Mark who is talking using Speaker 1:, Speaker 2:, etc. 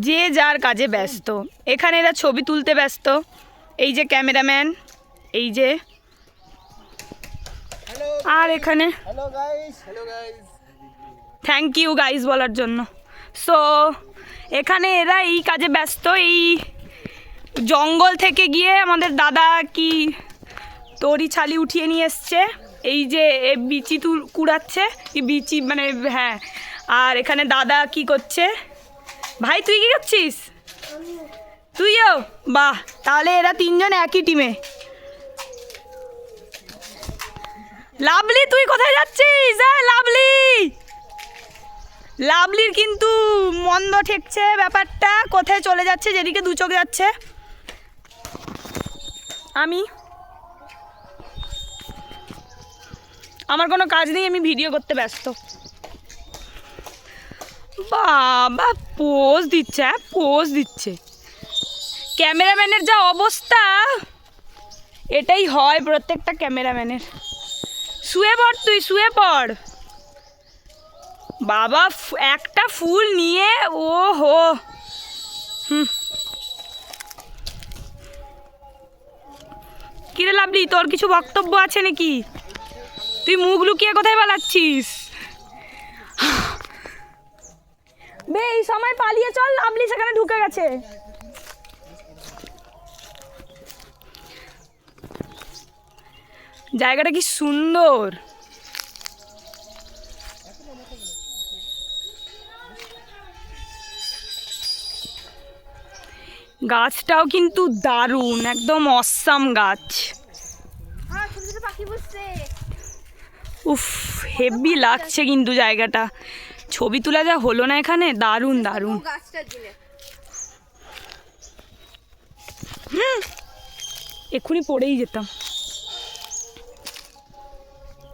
Speaker 1: যে যার কাজে ব্যস্ত। এখানে এরা ছবি তুলতে ব্যস্ত। এই যে ক্যামেরাম্যান, এই যে, আর এখানে থ্যাংক ইউ গাইজ বলার জন্য। সো এখানে এরা এই কাজে ব্যস্ত। এই জঙ্গল থেকে গিয়ে আমাদের দাদা কি তরি ছালি উঠিয়ে নিয়ে এসছে। এই যে বিচি কুড়াচ্ছে, বিচি মানে, হ্যাঁ। আর এখানে দাদা কি করছে? ভাই তুই কি করছিস? তুইও? বাহ, তাহলে এরা তিনজন একই টিমে। লাভলি তুই কোথায় যাচ্ছিস? লাভলি, লাভলির কিন্তু মন্দ ঠেকছে ব্যাপারটা। কোথায় চলে যাচ্ছে? যেদিকে দু চোখ যাচ্ছে। আমার কোনো কাজ নেই, আমি ভিডিও করতে ব্যস্ত। বাবা পোজ দিচ্ছে, পোজ দিচ্ছে। ক্যামেরাম্যানের যা অবস্থা, এটাই হয় প্রত্যেকটা ক্যামেরাম্যানের। শুয়ে পড় তুই, শুয়ে পড় বাবা। একটা ফুল নিয়ে, ও হো, কিরে লাভলি, তোর কিছু বক্তব্য আছে নাকি? তুই মুখ লুকিয়ে কোথায় পালাচ্ছিস? বে, এই সময় পালিয়ে চল, লাভলি সেখানে ঢুকে গেছে। জায়গাটা কি সুন্দর। গাছটাও কিন্তু দারুণ, একদম অসাম গাছ। উফ, হেভি লাগছে কিন্তু জায়গাটা। ছবি তোলা যা হলো না এখানে, দারুণ দারুণ। এক্ষুনি পড়েই যেতাম।